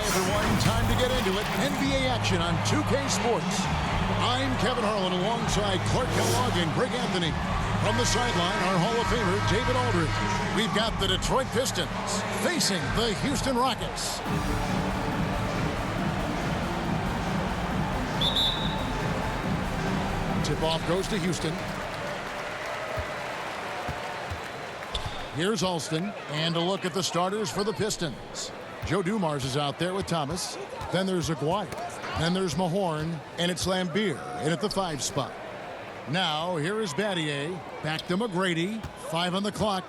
everyone, time to get into it. NBA action on 2K Sports. I'm Kevin Harlan alongside Clark Kellogg and Greg Anthony. From the sideline, our Hall of Famer, David Aldridge. We've got the Detroit Pistons facing the Houston Rockets. Tip-off goes to Houston. Here's Alston, and a look at the starters for the Pistons. Joe Dumars is out there with Thomas. Then there's Aguirre. Then there's Mahorn, and it's Lambeer in at the 5 spot. Now, here is Battier. Back to McGrady. 5 on the clock.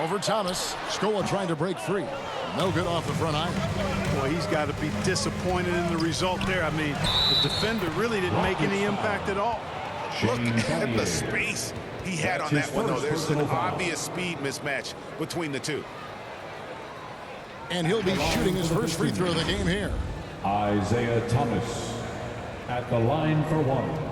Over Thomas. Scola trying to break free. No good off the front iron. Boy, he's got to be disappointed in the result there. I mean, the defender really didn't make any impact at all. Look at the space he had on that one, though. There's an obvious speed mismatch between the two. And he'll be shooting his first free throw of the game here. Isaiah Thomas at the line for one.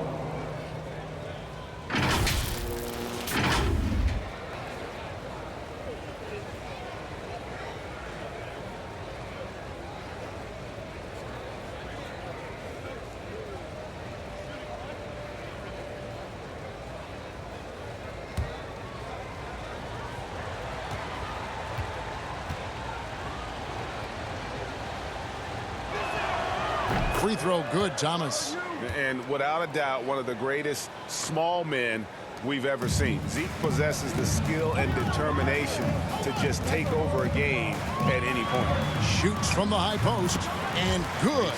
Free throw good, Thomas. And without a doubt, one of the greatest small men we've ever seen. Zeke possesses the skill and determination to just take over a game at any point. Shoots from the high post, and good,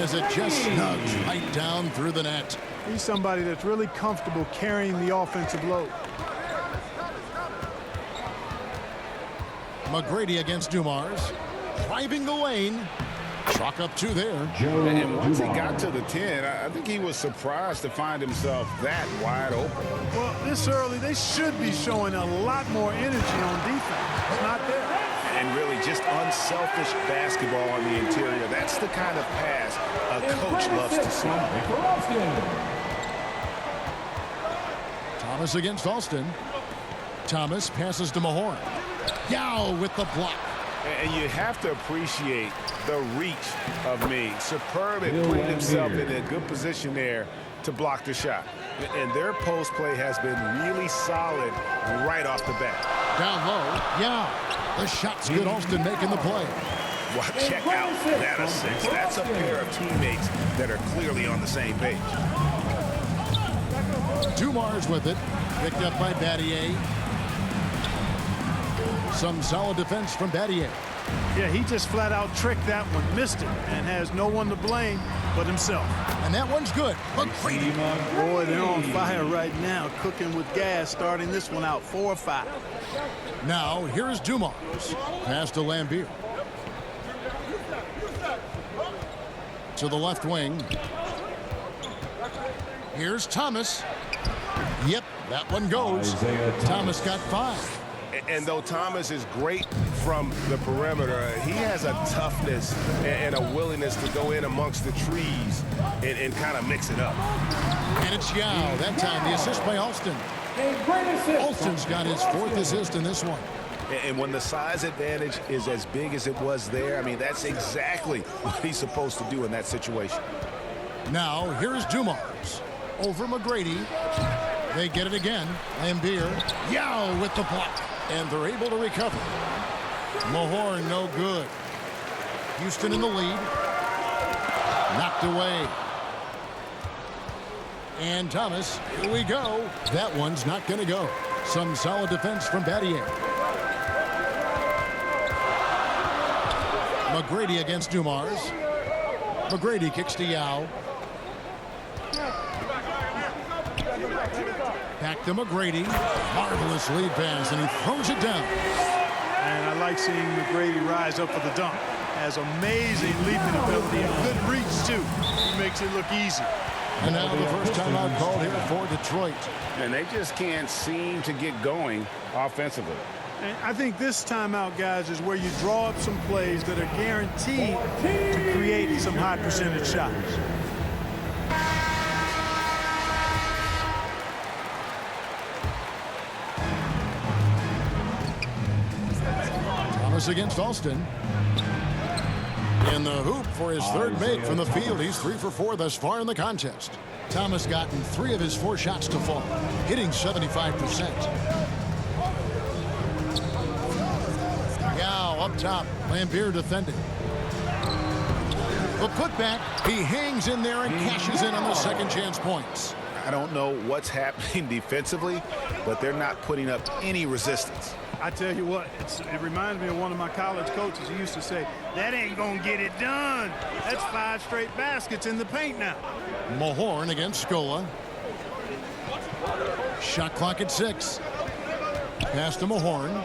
as it just snugs right down through the net. He's somebody that's really comfortable carrying the offensive load. McGrady against Dumars. Driving the lane. Chalk up 2 there. And once he got to the 10, I think he was surprised to find himself that wide open. Well, this early, they should be showing a lot more energy on defense. It's not there. And really just unselfish basketball on the interior. That's the kind of pass a coach loves to see. Thomas against Alston. Thomas passes to Mahorn. Yao with the block. And you have to appreciate the reach of me. Superb at putting himself in a good position there to block the shot. And their post play has been really solid right off the bat. Down low, yeah. The shot's good. Alston making the play. Well, check out that assist. That's a pair of teammates that are clearly on the same page. Dumars with it. Picked up by Battier. Some solid defense from Battier. Yeah, he just flat out tricked that one, missed it, and has no one to blame but himself. And that one's good. McGrady. Boy, they're on fire right now, cooking with gas, starting this one out 4 or 5. Now, here's Dumars. Pass to Lambeer. To the left wing. Here's Thomas. Yep, that one goes. Thomas got 5. And though Thomas is great from the perimeter, he has a toughness and a willingness to go in amongst the trees and kind of mix it up. And it's Yao. That time the assist by Alston. Alston's got his 4th assist in this one. And when the size advantage is as big as it was there, I mean, that's exactly what he's supposed to do in that situation. Now, here's Dumars. Over McGrady. They get it again. Lambeer. Yao with the block. And they're able to recover. Mahorn no good. Houston in the lead. Knocked away. And Thomas, here we go. That one's not going to go. Some solid defense from Battier. McGrady against Dumars. McGrady kicks to Yao. Back to McGrady. Marvelous lead pass, and he throws it down. And I like seeing McGrady rise up for the dunk. Has amazing leaping ability and good reach, too. He makes it look easy. And now the first timeout called here for Detroit. And they just can't seem to get going offensively. And I think this timeout, guys, is where you draw up some plays that are guaranteed to create some high percentage shots. Thomas against Alston. In the hoop for his third make from the field. He's 3 for 4 thus far in the contest. Thomas gotten 3 of his 4 shots to fall, hitting 75%. Yao up top. Lambier defending. The putback. He hangs in there and cashes in on the second chance points. I don't know what's happening defensively, but they're not putting up any resistance. I tell you what, it reminds me of one of my college coaches. He used to say, that ain't going to get it done. That's 5 straight baskets in the paint now. Mahorn against Scola. Shot clock at 6. Pass to Mahorn.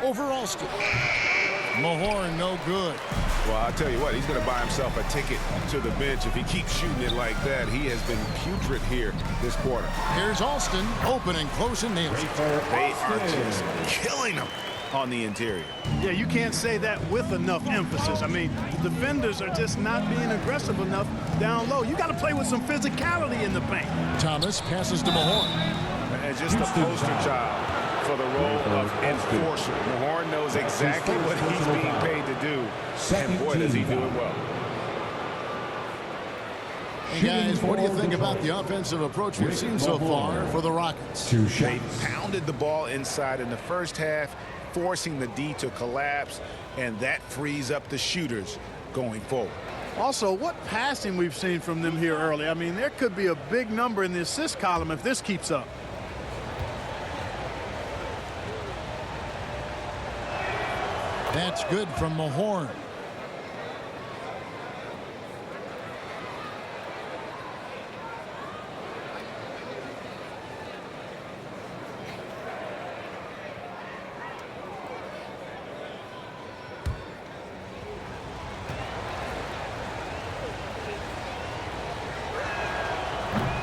Over Alston. Mahorn no good. Well, I'll tell you what, he's going to buy himself a ticket to the bench if he keeps shooting it like that. He has been putrid here this quarter. Here's Alston, open and close and nails it. They are just killing him on the interior. Yeah, you can't say that with enough emphasis. I mean, the defenders are just not being aggressive enough down low. You got to play with some physicality in the paint. Thomas passes to Mahorn. And just a poster child for the role of enforcer. Mahorn knows exactly what he's being paid to do, and boy, does he do it well. Hey guys, what do you think about the offensive approach we've seen so far for the Rockets? They pounded the ball inside in the first half, forcing the D to collapse, and that frees up the shooters going forward. Also, what passing we've seen from them here early. I mean, there could be a big number in the assist column if this keeps up. That's good from Mahorn.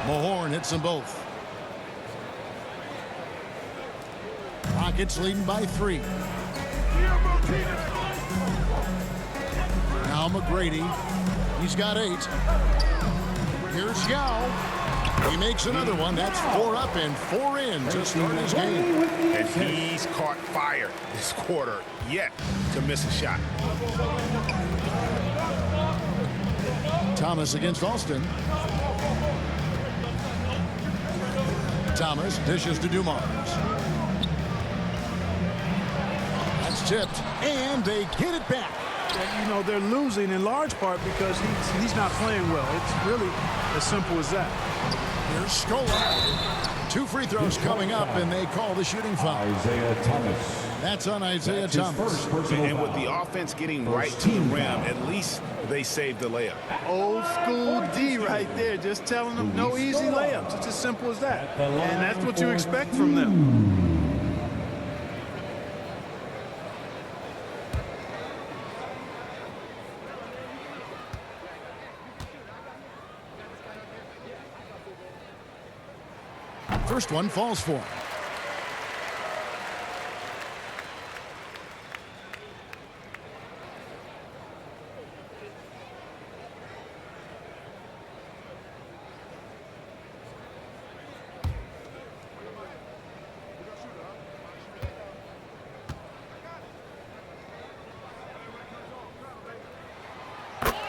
Mahorn hits them both. Rockets leading by 3. Now McGrady. He's got 8. Here's Yao. He makes another one. That's 4 up and 4 in to start his game. And he's caught fire this quarter, yet to miss a shot. Thomas against Alston. Thomas dishes to Dumars. That's tipped, and they get it back. And, you know, they're losing in large part because he's not playing well. It's really as simple as that. Here's Scola. 2 free throws coming up, and they call the shooting foul. Isaiah Thomas. That's on Isaiah Thomas. And with the offense getting right to the rim, at least they saved the layup. Old school D right there, just telling them no easy layups. It's as simple as that. And that's what you expect from them. First one falls for him.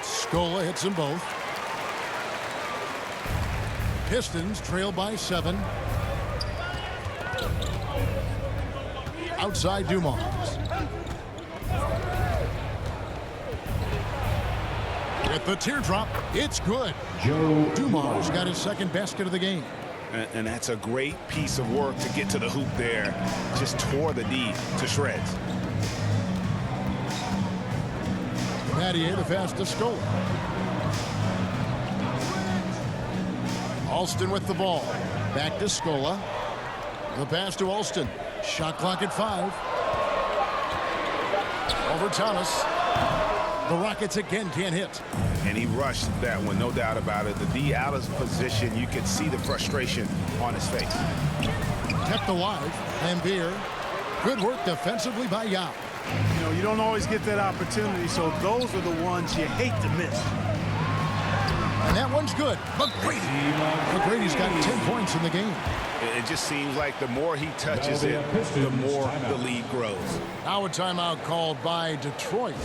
Scola hits them both. Pistons trail by 7. Outside Dumars. With the teardrop, it's good. Dumars got his second basket of the game. And that's a great piece of work to get to the hoop there. Just tore the D to shreds. Mattier the pass to Scola. Alston with the ball. Back to Scola. The pass to Alston. Shot clock at 5. Over Thomas. The Rockets again can't hit. And he rushed that one, no doubt about it. The D out of position. You could see the frustration on his face. Kept alive. Lambier. Good work defensively by Yao. You know, you don't always get that opportunity, so those are the ones you hate to miss. And that one's good. McGrady's got 10 points in the game. It just seems like the more he touches it, the more the lead grows. Now a timeout called by Detroit.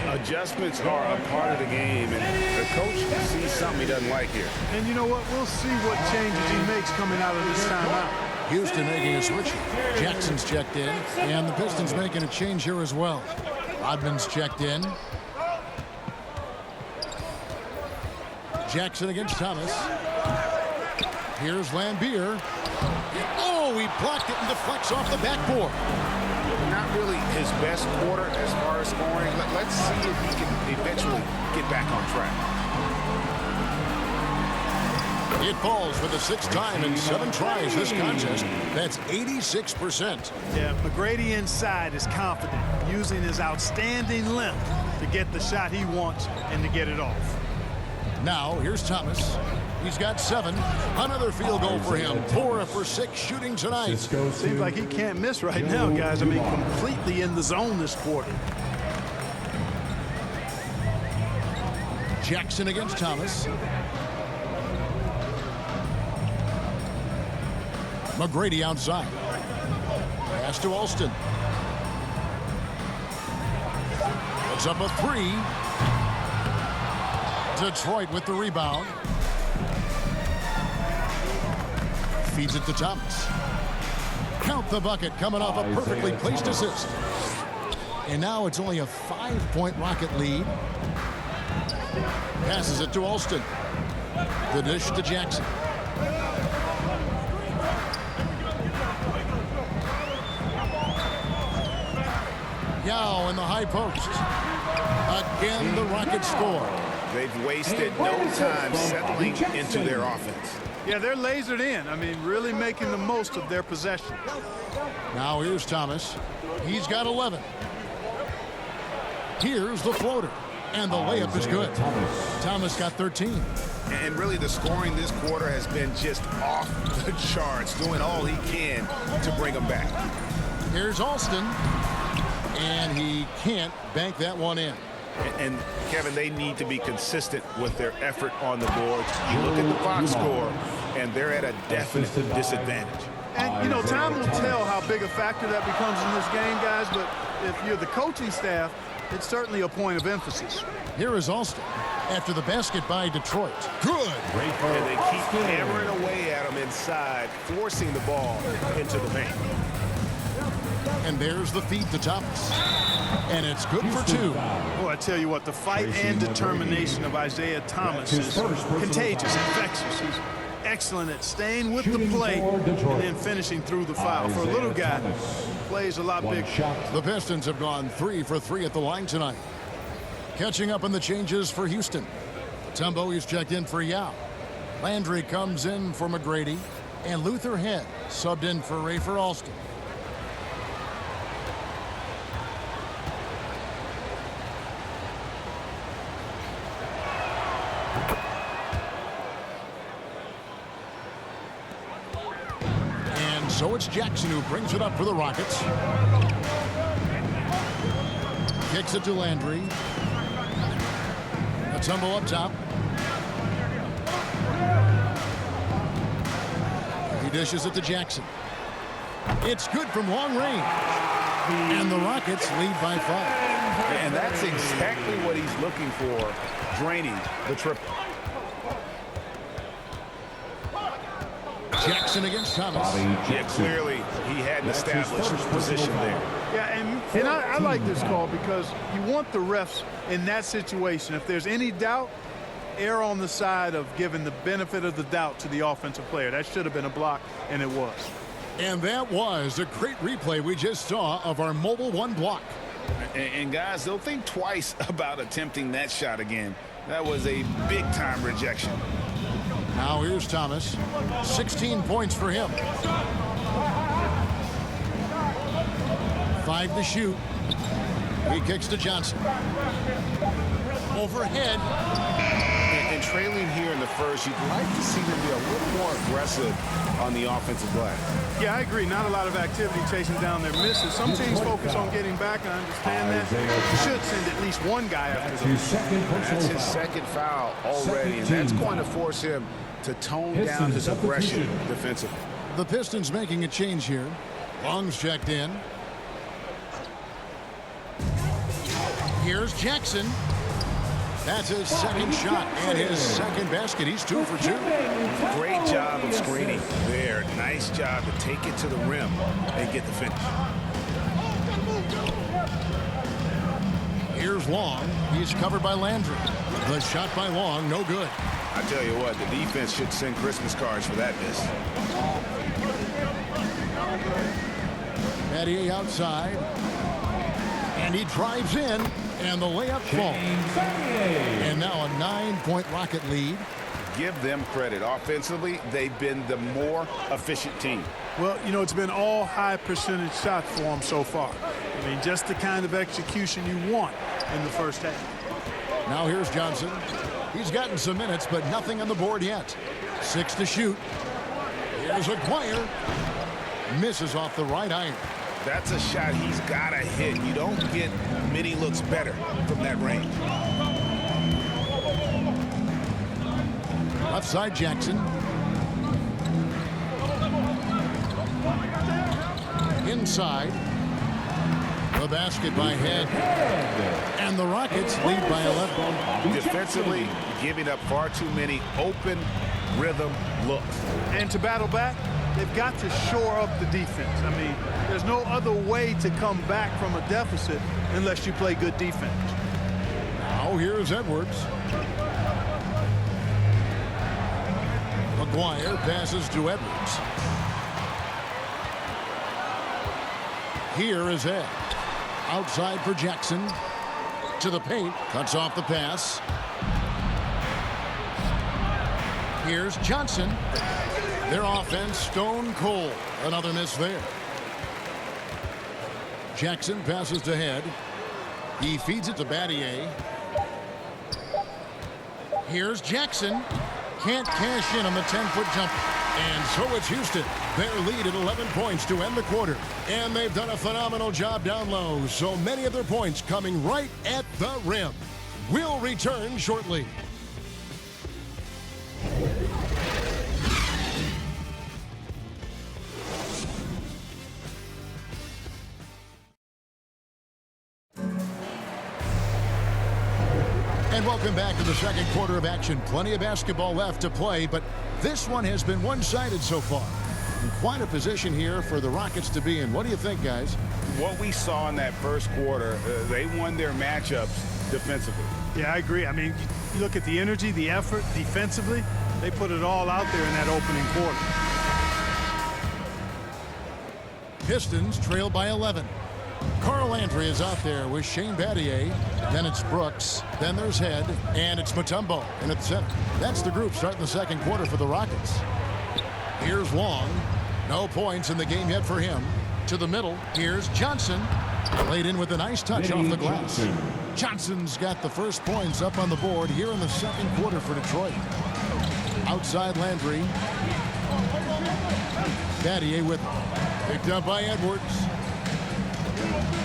Adjustments are a part of the game, and the coach sees something he doesn't like here. And you know what? We'll see what changes he makes coming out of this timeout. Houston making a switch. Jackson's checked in, and the Pistons making a change here as well. Rodman's checked in. Jackson against Thomas. Here's Lambier. Oh, he blocked it and deflects off the backboard. Not really his best quarter as far as scoring. Let's see if he can eventually get back on track. It falls for the 6th time in 7 tries this contest. That's 86%. Yeah, McGrady inside is confident, using his outstanding length to get the shot he wants and to get it off. Now, here's Thomas. He's got 7. Another field goal for him. 4 for 6 shooting tonight. Seems like he can't miss right now, guys. I mean, completely in the zone this quarter. Jackson against Thomas. McGrady outside. Pass to Alston. Puts up a 3. Detroit with the rebound. Feeds it to Thomas. Count the bucket coming off a perfectly placed assist. And now it's only a 5-point Rocket lead. Passes it to Alston. The dish to Jackson. Yao in the high post. Again, the Rockets score. They've wasted no time settling into their offense. Yeah, they're lasered in. I mean, really making the most of their possession. Now here's Thomas. He's got 11. Here's the floater. And the layup is good. Thomas got 13. And really the scoring this quarter has been just off the charts, doing all he can to bring them back. Here's Alston. And he can't bank that one in. And Kevin, they need to be consistent with their effort on the boards. You look at the box score, and they're at a definite disadvantage. And, you know, time will tell how big a factor that becomes in this game, guys, but if you're the coaching staff, it's certainly a point of emphasis. Here is Alston after the basket by Detroit. Good. And they keep hammering away at him inside, forcing the ball into the paint. And there's the feed to Thomas. And it's good for 2. Boy, I tell you what, the fight and determination of Isaiah Thomas is contagious, infectious. He's excellent at staying with the play and then finishing through the foul. For a little guy, plays a lot bigger. The Pistons have gone 3 for 3 at the line tonight. Catching up on the changes for Houston. Tumbo is checked in for Yao. Landry comes in for McGrady. And Luther Head subbed in for Rafer Alston. So it's Jackson who brings it up for the Rockets. Kicks it to Landry. A tumble up top. He dishes it to Jackson. It's good from long range. And the Rockets lead by 5. And that's exactly what he's looking for, draining the triple. Jackson against Thomas. Yeah, clearly he had an established position there. Yeah, and I like this call because you want the refs in that situation. If there's any doubt, err on the side of giving the benefit of the doubt to the offensive player. That should have been a block, and it was. And that was a great replay we just saw of our Mobile One block. And guys, they'll think twice about attempting that shot again. That was a big-time rejection. Now here's Thomas. 16 points for him. 5 to shoot. He kicks to Johnson. Overhead. And trailing here in the first, you'd like to see them be a little more aggressive on the offensive glass. Yeah, I agree. Not a lot of activity chasing down their misses. Some teams focus on getting back. I understand that. You should send at least one guy after them. That's his second foul already, and that's going to force him to tone down his aggression defensively. The Pistons making a change here. Long's checked in. Here's Jackson. That's his second shot and his second basket. He's 2 for 2. Great job of screening there. Nice job to take it to the rim and get the finish. Here's Long. He's covered by Landry. The shot by Long, no good. I tell you what, the defense should send Christmas cards for that miss. Battier outside. And he drives in. And the layup falls. And now a 9-point Rocket lead. Give them credit. Offensively, they've been the more efficient team. Well, you know, it's been all high percentage shots for them so far. I mean, just the kind of execution you want in the first half. Now here's Johnson. He's gotten some minutes, but nothing on the board yet. 6 to shoot. Here's Aguirre. Misses off the right iron. That's a shot he's got to hit. You don't get many looks better from that range. Left side Jackson. Inside. The basket by Head. And the Rockets lead by 11. Defensively, giving up far too many open rhythm looks. And to battle back, they've got to shore up the defense. I mean, there's no other way to come back from a deficit unless you play good defense. Now here's Edwards. Aguirre passes to Edwards. Here is Ed. Outside for Jackson. To the paint. Cuts off the pass. Here's Johnson. Their offense stone cold. Another miss there. Jackson passes to Head. He feeds it to Battier. Here's Jackson. Can't cash in on the 10-foot jumper. And so it's Houston. Their lead at 11 points to end the quarter. And they've done a phenomenal job down low. So many of their points coming right at the rim. We'll return shortly. And welcome back to the second quarter of action. Plenty of basketball left to play, but this one has been one-sided so far. In quite a position here for the Rockets to be in. What do you think, guys? What we saw in that first quarter, they won their matchups defensively. Yeah, I agree. I mean, you look at the energy, the effort defensively, they put it all out there in that opening quarter. Pistons trail by 11. Carl Landry is out there with Shane Battier. Then it's Brooks. Then there's Head. And it's Mutombo in at the center. That's the group starting the second quarter for the Rockets. Here's Long. No points in the game yet for him. To the middle. Here's Johnson. Laid in with a nice touch off the glass. Johnson's got the first points up on the board here in the second quarter for Detroit. Outside Landry. Battier with him. Picked up by Edwards.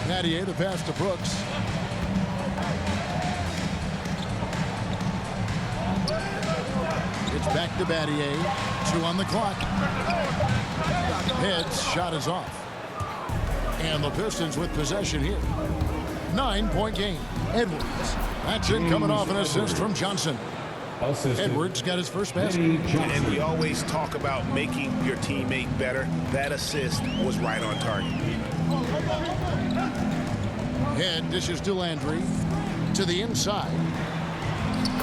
Battier, the pass to Brooks. It's back to Battier. 2 on the clock. Head's shot is off. And the Pistons with possession here. 9-point game. Edwards. That's it coming off an assist from Johnson. Edwards got his first basket. And we always talk about making your teammate better. That assist was right on target. Head dishes to Landry. To the inside.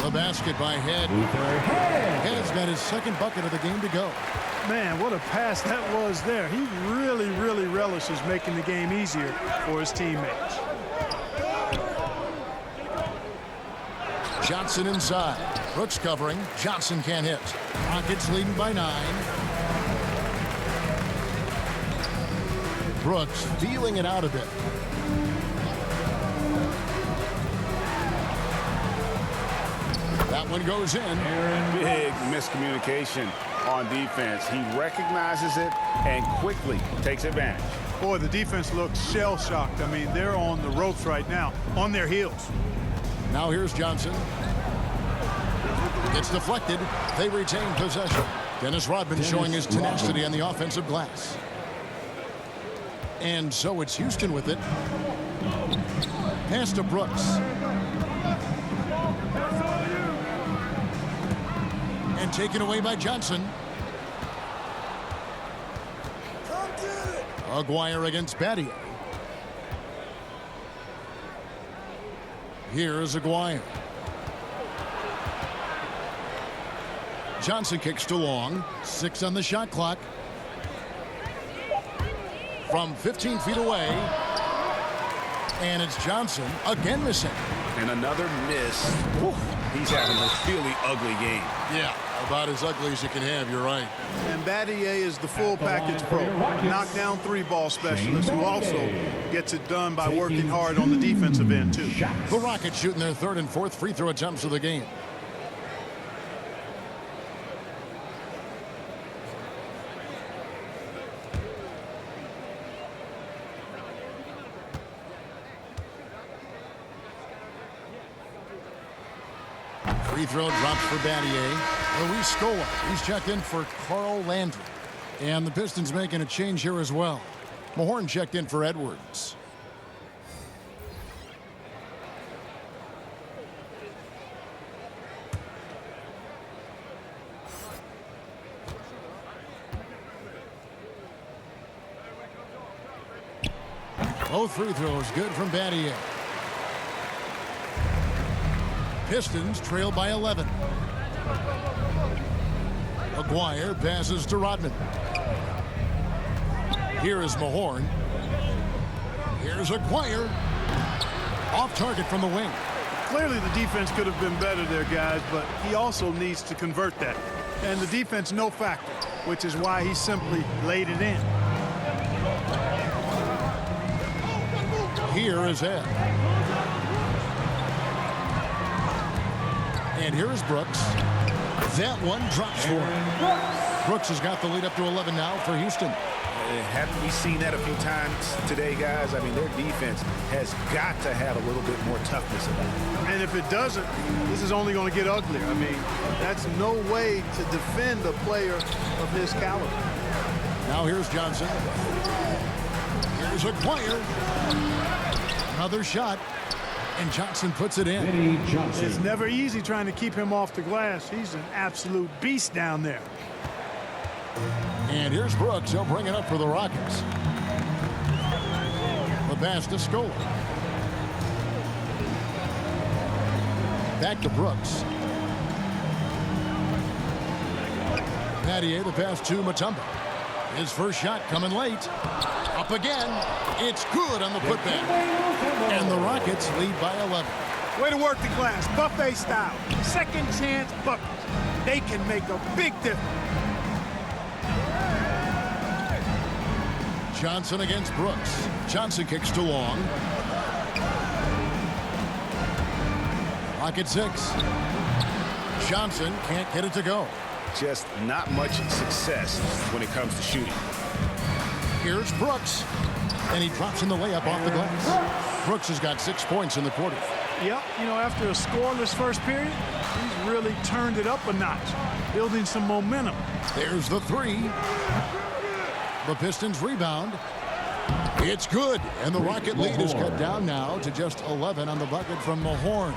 The basket by Head. Head's got his second bucket of the game to go. Man, what a pass that was there. He really, really relishes making the game easier for his teammates. Johnson inside. Brooks covering. Johnson can't hit. Rockets leading by 9. Brooks feeling it out a bit. That one goes in. Big miscommunication on defense. He recognizes it and quickly takes advantage. Boy, the defense looks shell-shocked. I mean, they're on the ropes right now, on their heels. Now here's Johnson. It's deflected. They retain possession. Dennis Rodman showing his tenacity on the offensive glass. And so it's Houston with it. Pass to Brooks. And taken away by Johnson. Aguirre against Battier. Here's Aguirre. Johnson kicks to long. 6 on the shot clock. From 15 feet away. And it's Johnson again missing. And another miss. Whew. He's having a really ugly game. Yeah, about as ugly as you can have, you're right. And Battier is the full package pro. Knockdown three-ball specialist who also gets it done by working hard on the defensive end, too. The Rockets shooting their 3rd and 4th free throw attempts of the game. Free throw drops for Battier. Luis Scola. He's checked in for Carl Landry. And the Pistons making a change here as well. Mahorn checked in for Edwards. Both free throws good from Battier. Pistons trail by 11. Aguirre passes to Rodman. Here is Mahorn. Here's Aguirre. Off target from the wing. Clearly the defense could have been better there, guys, but he also needs to convert that. And the defense no factor, which is why he simply laid it in. Here is Ed. And here is Brooks. That one drops for him. Brooks has got the lead up to 11 now for Houston. Haven't we seen that a few times today, guys? I mean, their defense has got to have a little bit more toughness about it. And if it doesn't, this is only going to get uglier. I mean, that's no way to defend a player of his caliber. Now here's Johnson. Here's Aguirre. Another shot. And Johnson puts it in. It's never easy trying to keep him off the glass. He's an absolute beast down there. And here's Brooks. He'll bring it up for the Rockets. The pass to Scola. Back to Brooks. Battier, the pass to Mutombo. His first shot coming late. Up again. It's good on the putback. And the Rockets lead by 11. Way to work the glass, buffet style. Second chance buckets. They can make a big difference. Johnson against Brooks. Johnson kicks to long. Rocket 6. Johnson can't get it to go. Just not much success when it comes to shooting. Here's Brooks. And he drops in the layup off the glass. Brooks has got 6 points in the quarter. Yep, you know, after a scoreless first period, he's really turned it up a notch, building some momentum. There's the 3. The Pistons rebound. It's good. And the Rocket lead is cut down now to just 11 on the bucket from Mahorn.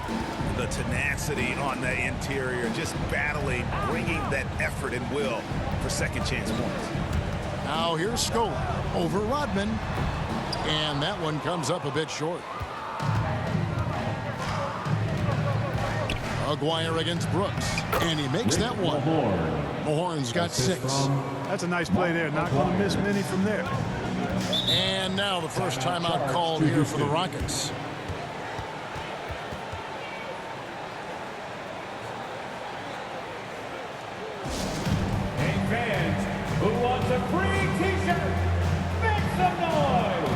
The tenacity on the interior, just battling, bringing that effort and will for second chance points. Now here's Scola over Rodman. And that one comes up a bit short. Aguirre against Brooks. And he makes that one. Mahorn's got 6. That's a nice play there. Not going to miss many from there. And now the first timeout called here for the Rockets. Hey fans, who wants a free t-shirt? Make some noise!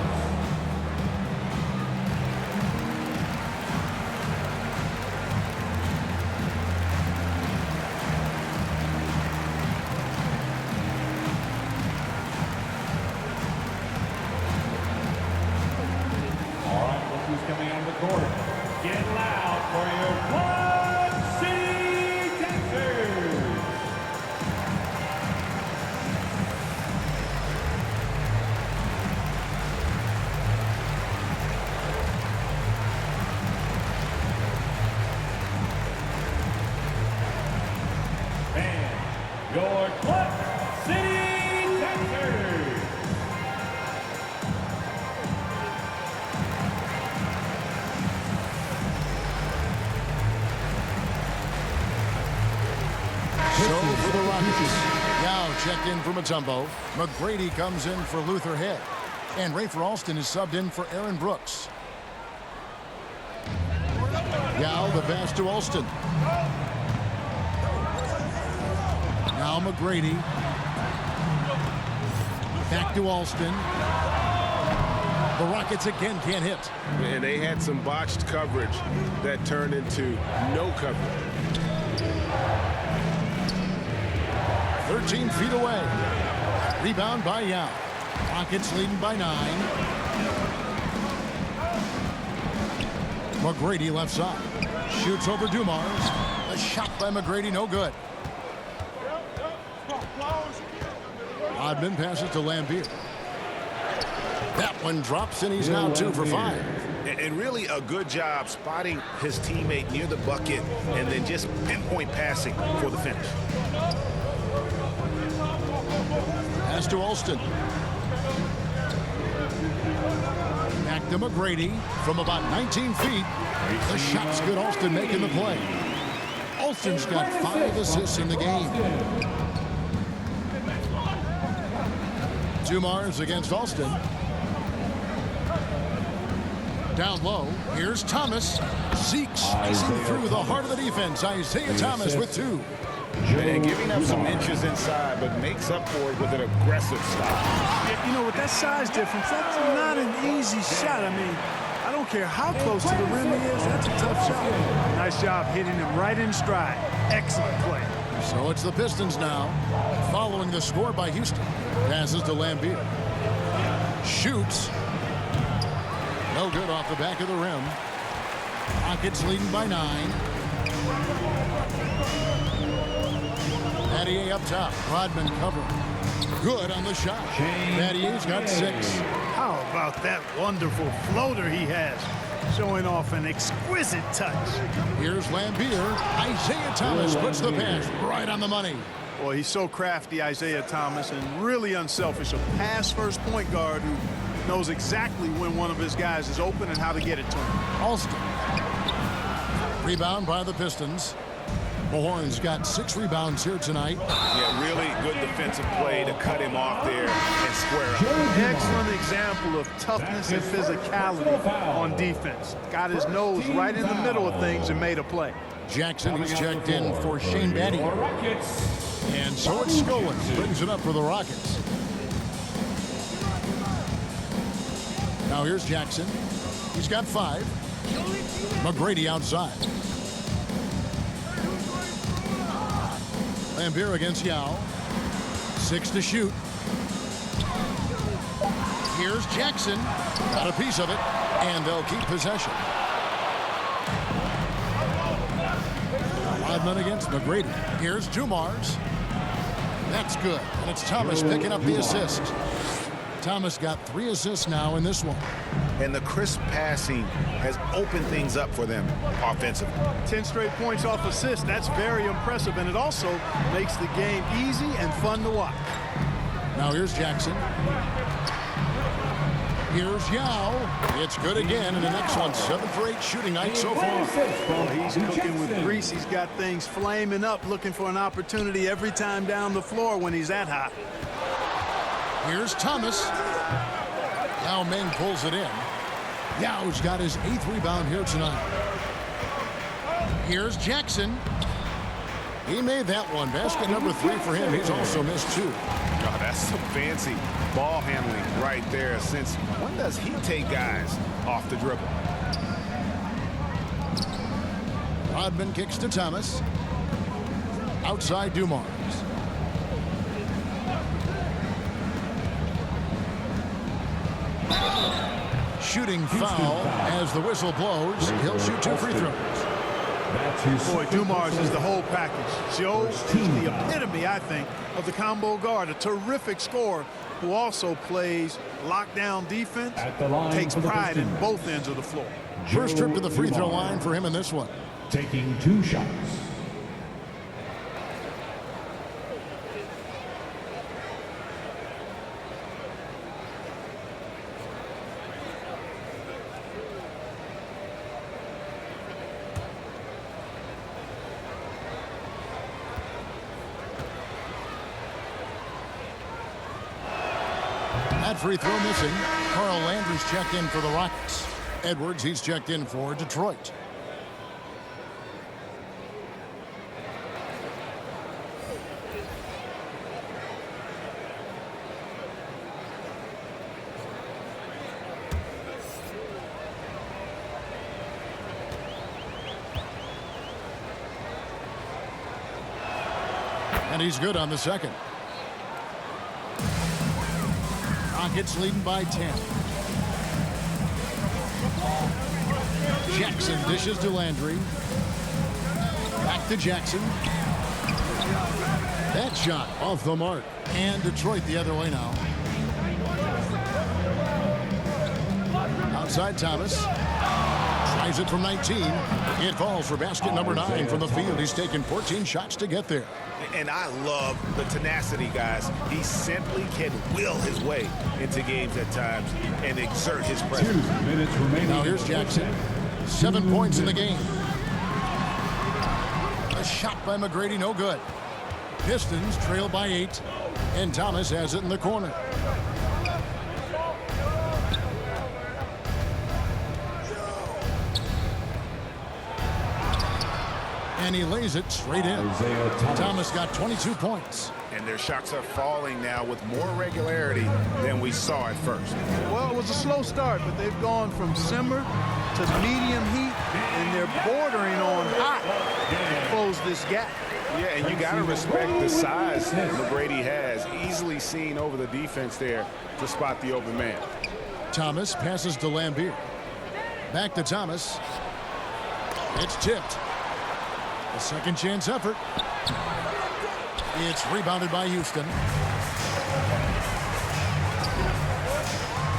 coming on the court. Get loud for your Quad City Dancers. And your Quad City Dancers. So for the Rockets, Yao checked in for Mutombo. McGrady comes in for Luther Head. And Rafer Alston is subbed in for Aaron Brooks. Yao the pass to Alston. Now McGrady. Back to Alston. The Rockets again can't hit. And they had some botched coverage that turned into no coverage. 13 feet away. Rebound by Yao. Rockets leading by 9. McGrady left side. Shoots over Dumars. A shot by McGrady, no good. Rodman passes to Lambier. That one drops, and he's now 2 for 5. And really a good job spotting his teammate near the bucket and then just pinpoint passing for the finish. Pass to Alston. Back to McGrady from about 19 feet. The shot's good. Alston making the play. Alston's got 5 assists in the game. Dumars against Alston. Down low. Here's Thomas. Zeke slicing through the heart of the defense. Isaiah Thomas with 2. And giving up some inches inside, but makes up for it with an aggressive stop. You know, with that size difference, that's not an easy shot. I mean, I don't care how close to the rim he is, that's a tough shot. Nice job hitting him right in stride. Excellent play. So it's the Pistons now, following the score by Houston. Passes to Lambier. Shoots. No good off the back of the rim. Rockets leading by 9. Battier up top. Rodman covering. Good on the shot. Battier's got 6. How about that wonderful floater he has? Showing off an exquisite touch. Here's Lambier. Isaiah Thomas puts the pass right on the money. Boy, he's so crafty, Isaiah Thomas, and really unselfish. A pass-first point guard who knows exactly when one of his guys is open and how to get it to him. Alston. Rebound by the Pistons. Mahorn's got 6 rebounds here tonight. Yeah, really good defensive play to cut him off there and square up. Excellent example of toughness and physicality on defense. Got his nose right in the middle of things and made a play. Jackson, who's checked in for Shane Battier. And so it's Skolin brings it up for the Rockets. Now here's Jackson. He's got 5. McGrady outside. Lambier against Yao. 6 to shoot. Here's Jackson. Got a piece of it. And they'll keep possession. Rodman against McGrady. Here's Dumars. That's good. And it's Thomas picking up the assist. Thomas got 3 assists now in this one. And the crisp passing has opened things up for them offensively. 10 straight points off assist. That's very impressive, and it also makes the game easy and fun to watch. Now here's Jackson. Here's Yao. It's good again, and the next one, 7 for 8 shooting night so far. Well, he's cooking with grease. He's got things flaming up, looking for an opportunity every time down the floor when he's that hot. Here's Thomas. Yao Ming pulls it in. Yao's got his 8th rebound here tonight. Here's Jackson. He made that one. Basket number 3 for him. He's also missed 2. Oh, that's some fancy ball handling right there. Since when does he take guys off the dribble? Rodman kicks to Thomas. Outside Dumars. shooting foul as the whistle blows. He'll shoot 2 free throws. Boy, Dumars is the whole package. Joe is the epitome, I think, of the combo guard. A terrific scorer who also plays lockdown defense, takes pride in both ends of the floor. First trip to the free throw line for him in this one. Taking 2 shots. That free throw missing. Carl Landry's checked in for the Rockets. Edwards, he's checked in for Detroit. And he's good on the second. Rockets leading by 10. Jackson dishes to Landry. Back to Jackson. That shot off the mark. And Detroit the other way now. Outside Thomas. Tries it from 19. It falls for basket number 9 from the field. He's taken 14 shots to get there. And I love the tenacity, guys. He simply can will his way into games at times and exert his presence. 2 minutes remaining. Now here's Jackson. 7 points in the game. A shot by McGrady, no good. Pistons trail by 8. And Thomas has it in the corner. And he lays it straight in. Thomas got 22 points. And their shots are falling now with more regularity than we saw at first. Well, it was a slow start, but they've gone from simmer to medium heat, and they're bordering on hot to close this gap. Yeah, and you got to respect the size McGrady has. Easily seen over the defense there to spot the open man. Thomas passes to Lambeer. Back to Thomas. It's tipped. A second chance effort. It's rebounded by Houston.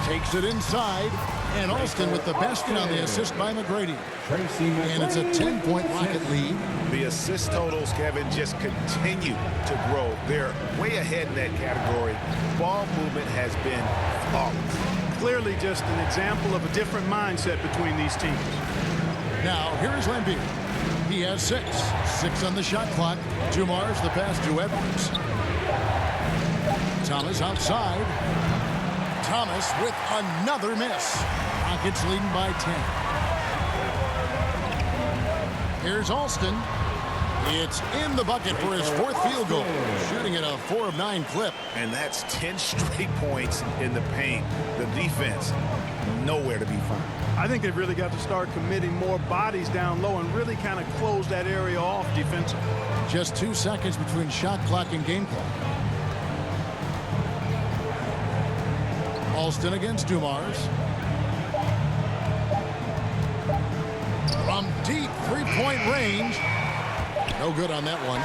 Takes it inside. And Alston with the basket on the assist by McGrady. And it's a 10-point Rocket lead. The assist totals, Kevin, just continue to grow. They're way ahead in that category. Ball movement has been flawless. Clearly just an example of a different mindset between these teams. Now, here is Lambeer. He has 6. 6 on the shot clock. Dumars the pass to Edwards. Thomas outside. Thomas with another miss. Rockets leading by 10. Here's Alston. It's in the bucket for his 4th field goal. Shooting at a 4 of 9 clip. And that's 10 straight points in the paint. The defense, nowhere to be found. I think they've really got to start committing more bodies down low and really kind of close that area off defensively. Just 2 seconds between shot clock and game clock. Alston against Dumars. From deep 3-point range. No good on that one.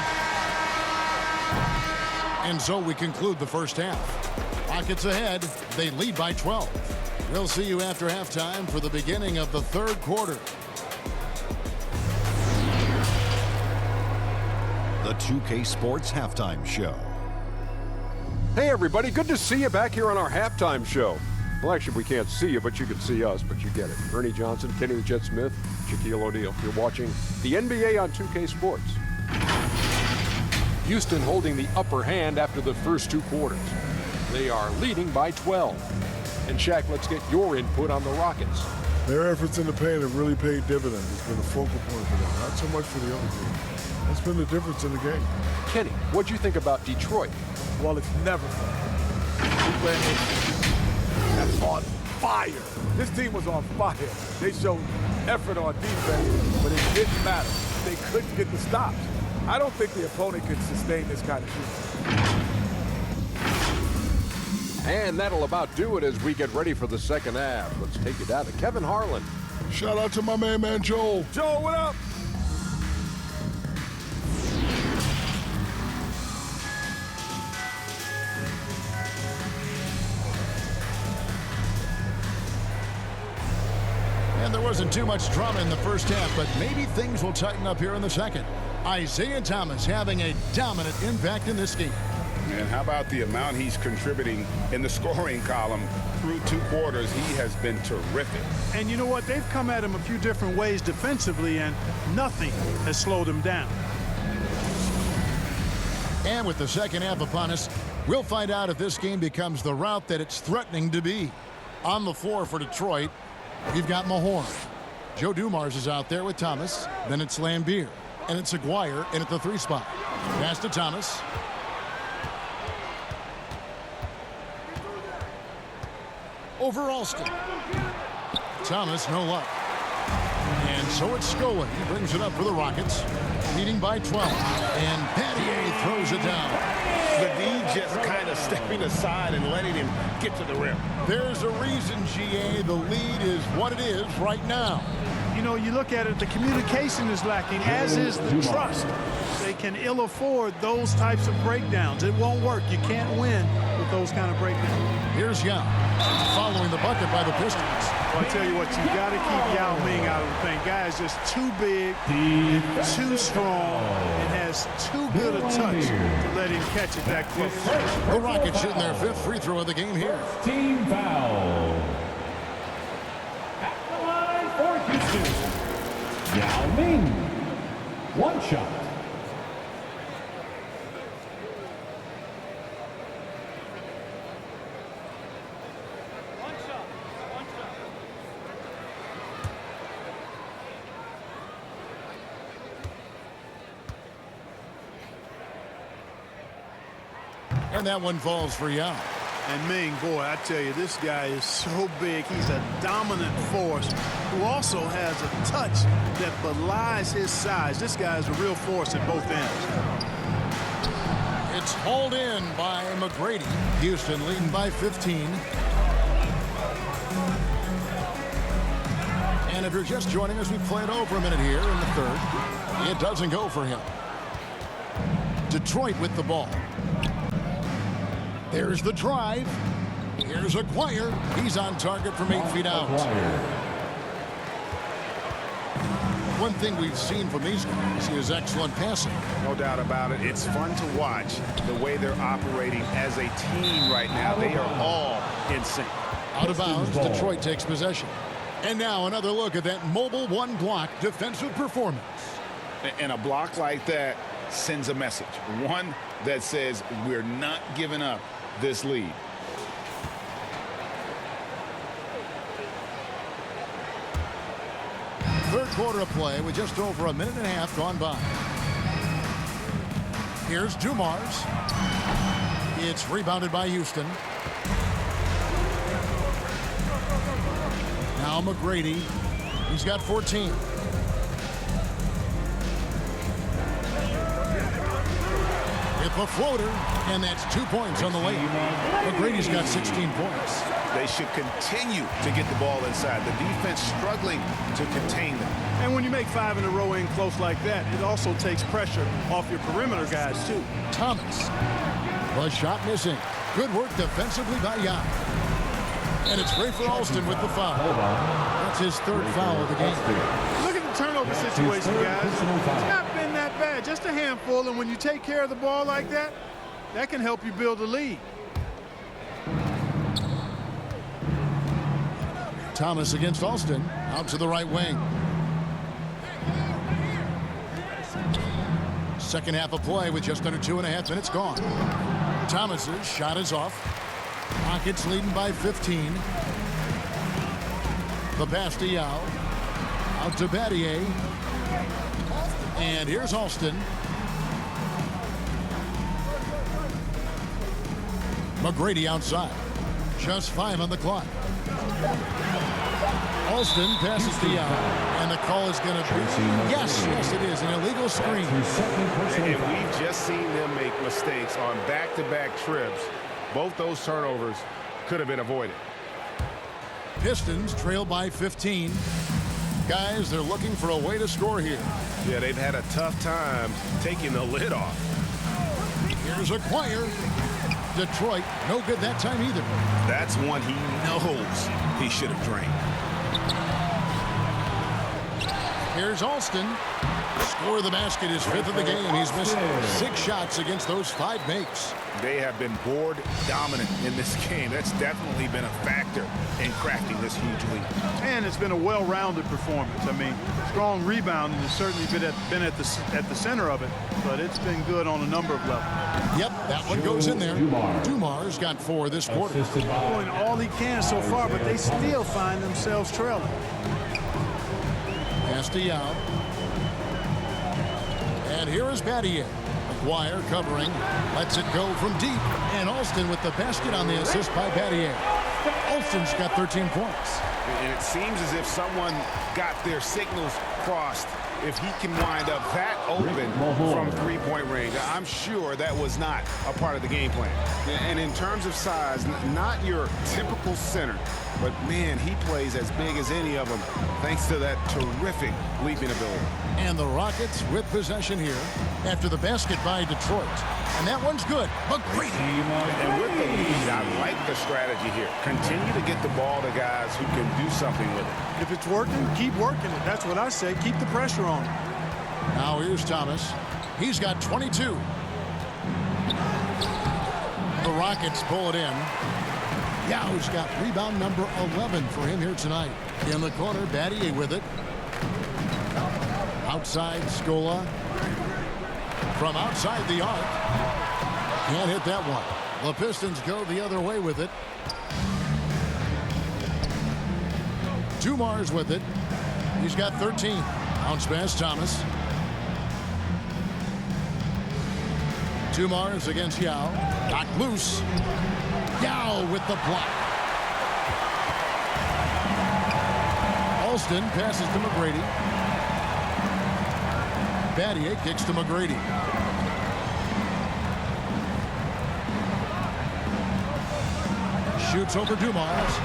And so we conclude the first half. Rockets ahead. They lead by 12. We'll see you after halftime for the beginning of the 3rd quarter. The 2K Sports Halftime Show. Hey everybody, good to see you back here on our halftime show. Well, actually we can't see you, but you can see us, but you get it. Ernie Johnson, Kenny the Jet Smith, Shaquille O'Neal. You're watching the NBA on 2K Sports. Houston holding the upper hand after the first 2 quarters. They are leading by 12. And Shaq, let's get your input on the Rockets. Their efforts in the paint have really paid dividends. It's been a focal point for them, not so much for the other team. That's been the difference in the game. Kenny, what'd you think about Detroit? Well, it's never fun. That's on fire. This team was on fire. They showed effort on defense, but it didn't matter. They couldn't get the stops. I don't think the opponent could sustain this kind of shooting. And that'll about do it as we get ready for the second half. Let's take it down to Kevin Harlan. Shout out to my man Joel. Joe, what up? And there wasn't too much drama in the first half, but maybe things will tighten up here in the second. Isaiah Thomas having a dominant impact in this game. And how about the amount he's contributing in the scoring column through 2 quarters? He has been terrific. And you know what? They've come at him a few different ways defensively, and nothing has slowed him down. And with the second half upon us, we'll find out if this game becomes the route that it's threatening to be. On the floor for Detroit, we've got Mahorn. Joe Dumars is out there with Thomas. Then it's Lambier. And it's Aguirre in at the 3 spot. Pass to Thomas. Over Alston. Thomas, no luck. And so it's Scola. He brings it up for the Rockets. Leading by 12. And Pattier throws it down. The D just kind of stepping aside and letting him get to the rim. There's a reason, GA, the lead is what it is right now. You know, you look at it, the communication is lacking, as is the trust. They can ill afford those types of breakdowns. It won't work. You can't win with those kind of breakdowns. Here's Yao, following the bucket by the Pistons. Well, I tell you what, you got to keep Yao Ming out of the thing. Guy is just too big, too strong, and has too good a touch to let him catch it that close. The Rockets shooting their 5th free throw of the game here. Team foul. At the line for Houston, Yao Ming. 1 shot. And that one falls for Yao. And Ming, boy, I tell you, this guy is so big. He's a dominant force who also has a touch that belies his size. This guy is a real force at both ends. It's hauled in by McGrady. Houston leading by 15. And if you're just joining us, we played over a minute here in the 3rd. It doesn't go for him. Detroit with the ball. There's the drive. Here's Aguirre. He's on target from 8 feet out. One thing we've seen from these guys is excellent passing. No doubt about it. It's fun to watch the way they're operating as a team right now. They are all in sync. Out of bounds, Detroit takes possession. And now another look at that mobile 1-block defensive performance. And a block like that sends a message. One that says we're not giving up this lead. Third quarter of play with just over a minute and a half gone by. Here's Dumars. It's rebounded by Houston. Now McGrady. He's got 14. With a floater, and that's 2 points on the layup. McGrady's got 16 points. They should continue to get the ball inside. The defense struggling to contain them. And when you make 5 in a row in close like that, it also takes pressure off your perimeter guys, too. Thomas. The shot missing. Good work defensively by Yao. And it's Ray for Alston with the foul. That's his 3rd foul of the game. Look at the turnover situation, guys. It's not been that bad, just a handful. And when you take care of the ball like that, that can help you build a lead. Thomas against Alston. Out to the right wing. Second half of play with just under 2.5 minutes gone. Thomas's shot is off. Rockets leading by 15. The pass to Yao. Out to Battier. And here's Alston. McGrady outside. Just 5 on the clock. Alston passes to Yao. And the call is going to be, yes, it is, an illegal screen. And we've just seen them make mistakes on back-to-back trips Both those turnovers could have been avoided. Pistons trail by 15. Guys, they're looking for a way to score here. Yeah, they've had a tough time taking the lid off. Here's a choir. Detroit, no good that time either. That's one he knows he should have drained. Here's Alston. Score of the basket is 5th of the game. He's missed 6 shots against those 5 makes. They have been board dominant in this game. That's definitely been a factor in crafting this huge lead. And it's been a well-rounded performance. I mean, strong rebounding has certainly been at the center of it, but it's been good on a number of levels. Yep, that one goes in there. Dumar's got 4 this quarter. Doing all he can so far, but they still find themselves trailing. Pass to Yao. And here is Battier. McGuire covering. Lets it go from deep. And Alston with the basket on the assist by Battier. Alston's got 13 points. And it seems as if someone got their signals crossed. If he can wind up that open from three-point range, I'm sure that was not a part of the game plan. And in terms of size, not your typical center, but man, he plays as big as any of them thanks to that terrific leaping ability. And the Rockets with possession here after the basket by Detroit. And that one's good. McGrady. And with the lead, I like the strategy here. Continue to get the ball to guys who can do something with it. If it's working, keep working it. That's what I say. Keep the pressure on. Now here's Thomas. He's got 22. The Rockets pull it in. Yao's got rebound number 11 for him here tonight. In the corner, Battier with it. Outside, Scola. From outside the arc. Can't hit that one. The Pistons go the other way with it. Dumar's with it. He's got 13. Bounce pass, Thomas. Dumar's against Yao. Got loose. Yao with the block. Alston passes to McGrady. Battier kicks to McGrady. Shoots over Dumas.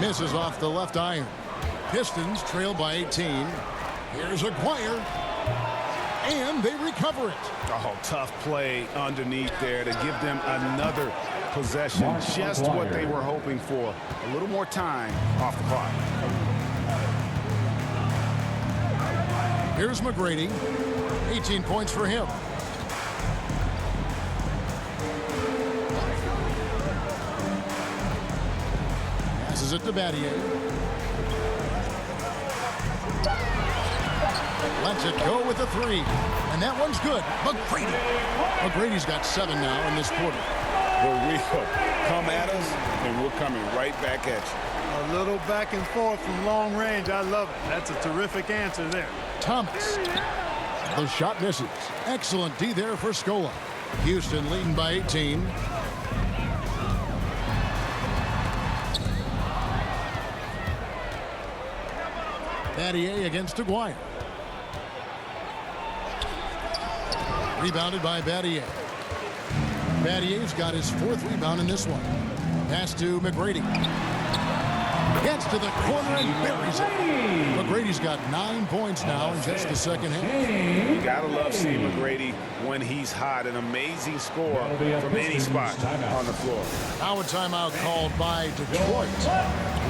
Misses off the left iron. Pistons trail by 18. Here's Aguirre. And they recover it. Oh, tough play underneath there to give them another possession. Just what they were hoping for. A little more time off the clock. Here's McGrady. 18 points for him. Passes it to Battier. Lets it go with a 3. And that one's good. McGrady. McGrady's got 7 now in this quarter. The real come at us, and we're coming right back at you. A little back and forth from long range. I love it. That's a terrific answer there. Thomas. The shot misses. Excellent D there for Scola. Houston leading by 18. Battier against Aguirre. Rebounded by Battier. Battier's got his 4th rebound in this one. Pass to McGrady. Gets to the corner and buries it. McGrady's got 9 points now in just the second half. You gotta love seeing McGrady when he's hot. An amazing score from any spot on the floor. Now a timeout called by Detroit.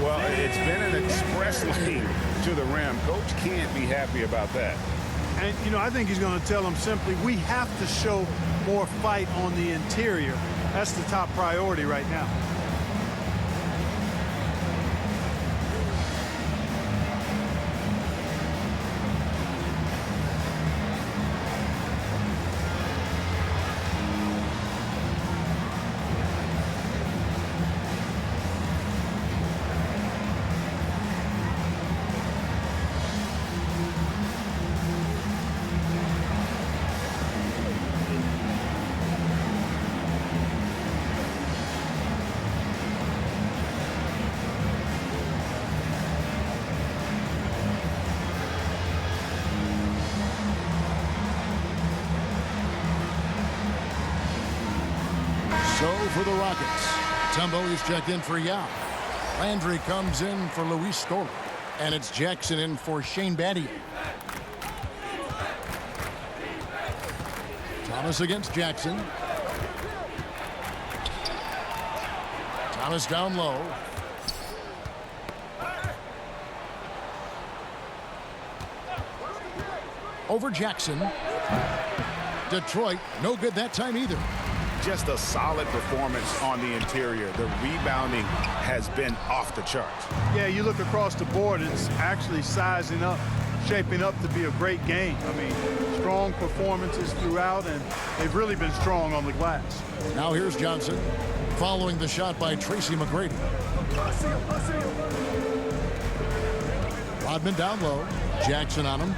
Well, it's been an express lane to the rim. Coach can't be happy about that. And, you know, I think he's going to tell them simply, we have to show more fight on the interior. That's the top priority right now. for the Rockets. Tumbo is checked in for Yao. Landry comes in for Luis Scola. And it's Jackson in for Shane Battier. Thomas against Jackson. Thomas down low. Over Jackson. Detroit, no good that time either. Just a solid performance on the interior. The rebounding has been off the charts. Yeah, you look across the board, it's actually sizing up, shaping up to be a great game. I mean, strong performances throughout, and they've really been strong on the glass. Now here's Johnson, following the shot by Tracy McGrady. Rodman down low. Jackson on him.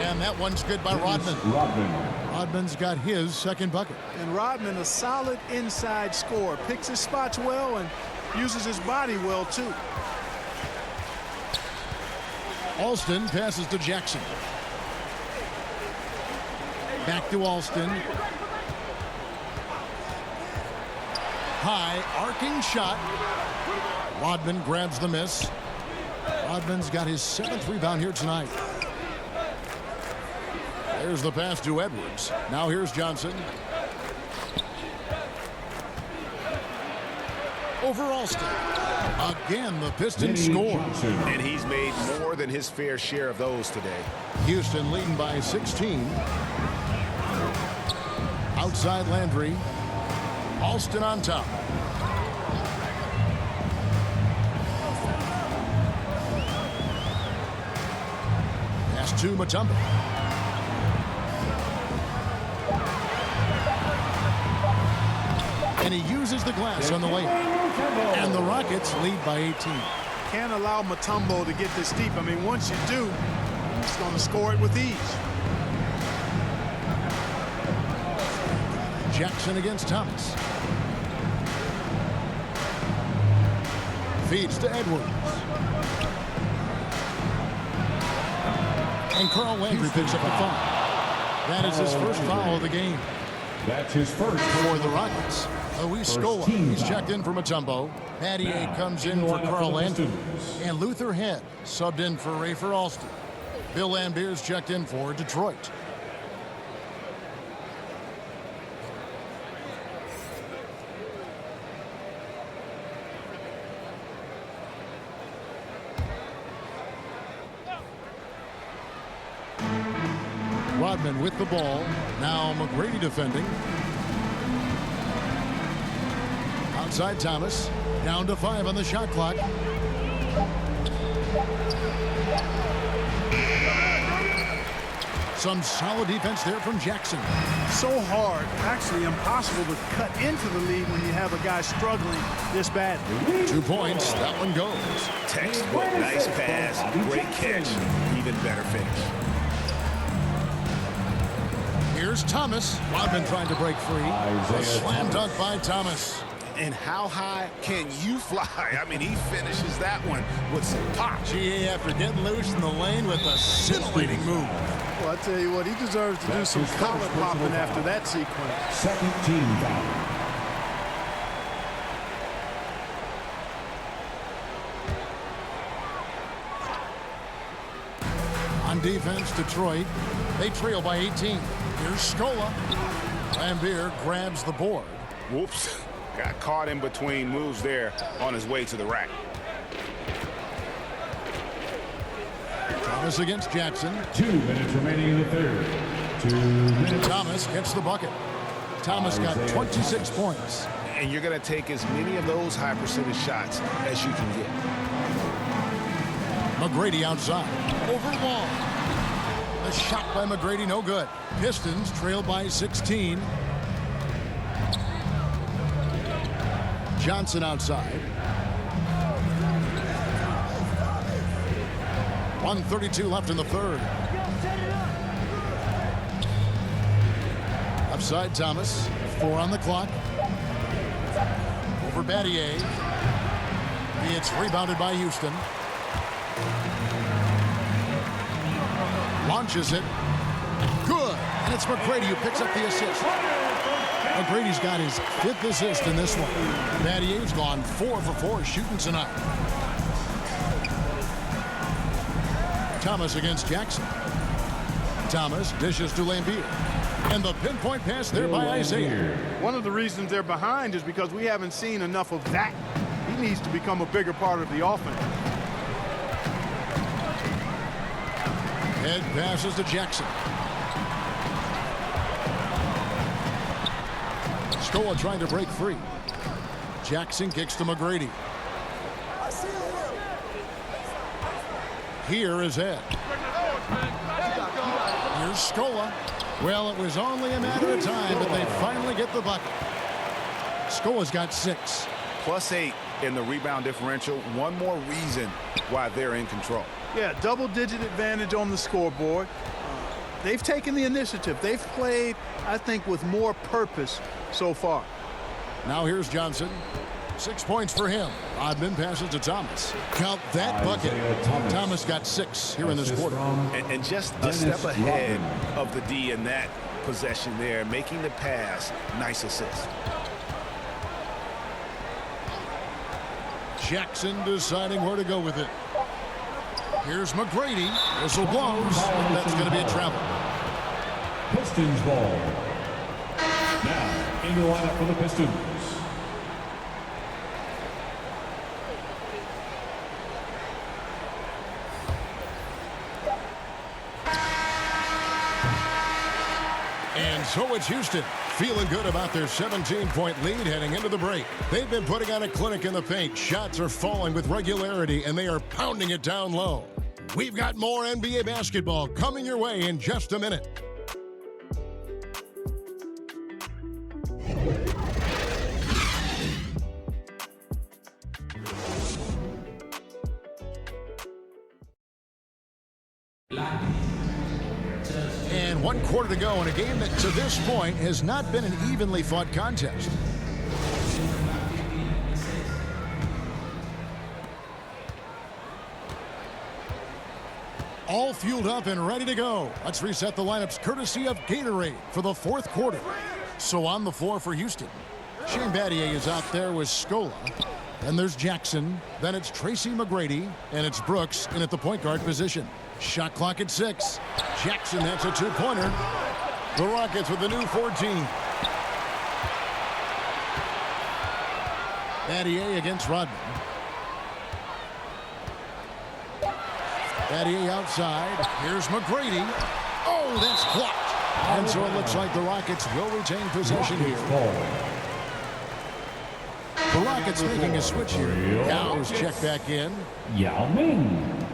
And that one's good by Rodman. Rodman's got his second bucket. And Rodman, a solid inside scorer, picks his spots well and uses his body well, too. Alston passes to Jackson. Back to Alston. High, arcing shot. Rodman grabs the miss. Rodman's got his 7th rebound here tonight. There's the pass to Edwards. Now here's Johnson. Over Alston. Again, the Pistons score. And he's made more than his fair share of those today. Houston leading by 16. Outside Landry. Alston on top. Pass to Mutombo. And he uses the glass on the layup. And the Rockets lead by 18. Can't allow Mutombo to get this deep. I mean, once you do, he's going to score it with ease. Jackson against Thomas. Feeds to Edwards. And Carl Landry picks up the foul. That is his first foul of the game. That's his first For the Rockets, Luis Scola. He's checked in for Mutombo. Battier comes in for Carl Landry. And Luther Head subbed in for Rafer Alston. Bill Lambier's checked in for Detroit. Rodman with the ball. Now McGrady defending. Outside Thomas. Down to 5 on the shot clock. Some solid defense there from Jackson. So hard, actually impossible to cut into the lead when you have a guy struggling this badly. 2 points. That one goes. Textbook, nice pass, great catch, even better finish. Here's Thomas. Rodman trying to break free. A slam dunk by Thomas. And how high can you fly? I mean, he finishes that one with some pop. GA after getting loose in the lane with a scintillating move. Well, I tell you what, he deserves to do some collar popping after that sequence. second team foul. On defense, Detroit. They trail by 18. Here's Scola. Lambier grabs the board. Whoops. Got caught in between moves there on his way to the rack. Thomas against Jackson. 2 minutes remaining in the third. 2 minutes. Thomas gets the bucket. Thomas got 26 points. And you're going to take as many of those high percentage shots as you can get. McGrady outside. Over Wall. A shot by McGrady, no good. Pistons trail by 16. Johnson outside. 1:32 left in the third. Upside Thomas. 4 on the clock. Over Battier. It's rebounded by Houston. Launches it. Good. And it's McGrady who picks up the assist. McGrady's got his 5th assist in this one. Battier's gone 4 for 4 shooting tonight. Thomas against Jackson. Thomas dishes to Lambier. And the pinpoint pass there by Isaiah. One of the reasons they're behind is because we haven't seen enough of that. He needs to become a bigger part of the offense. Head passes to Jackson. Scola trying to break free. Jackson kicks to McGrady. Here is Ed. Here's Scola. Well, it was only a matter of time, but they finally get the bucket. Scola's got 6. +8 in the rebound differential. One more reason why they're in control. Yeah, double-digit advantage on the scoreboard. They've taken the initiative. They've played, I think, with more purpose so far. Now here's Johnson. 6 points for him. Rodman passes to Thomas. Count that bucket. Thomas got 6 here in this quarter. And just a step ahead of the D in that possession there, making the pass. Nice assist. Jackson deciding where to go with it. Here's McGrady. Whistle blows. That's going to be a travel. Pistons ball. Now, in the lineup for the Pistons. And so it's Houston, feeling good about their 17-point lead heading into the break. They've been putting on a clinic in the paint. Shots are falling with regularity, and they are pounding it down low. We've got more NBA basketball coming your way in just a minute. And 1 quarter to go in a game that to this point has not been an evenly fought contest. All fueled up and ready to go. Let's reset the lineups courtesy of Gatorade for the 4th quarter. So on the floor for Houston, Shane Battier is out there with Scola. Then there's Jackson. Then it's Tracy McGrady. And it's Brooks in at the point guard position. Shot clock at 6. Jackson, that's a 2-pointer. The Rockets with the new 14. Battier against Rodman. Battier outside. Here's McGrady. Oh, that's blocked. And so it looks like the Rockets will retain possession here. The Rockets making a switch here. Yao checked back in. Yao Ming.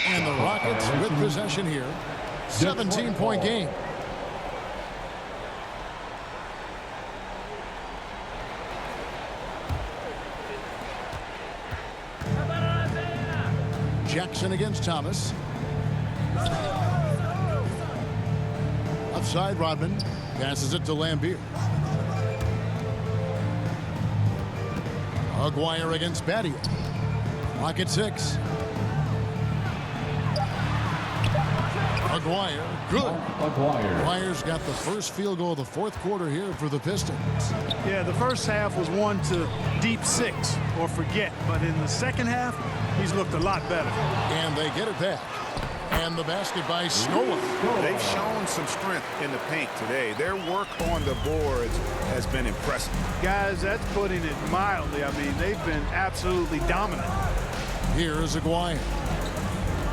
And the Rockets with possession here. 17-point game. Jackson against Thomas. Outside Rodman. Passes it to Lambier. Aguirre against Battier. Clock at 6. Aguirre, good. Aguirre's got the first field goal of the 4th quarter here for the Pistons. Yeah, the first half was one to deep 6 or forget. But in the second half, he's looked a lot better. And they get it back. And the basket by Scola. They've shown some strength in the paint today. Their work on the boards has been impressive. Guys, that's putting it mildly. I mean, they've been absolutely dominant. Here's Aguirre.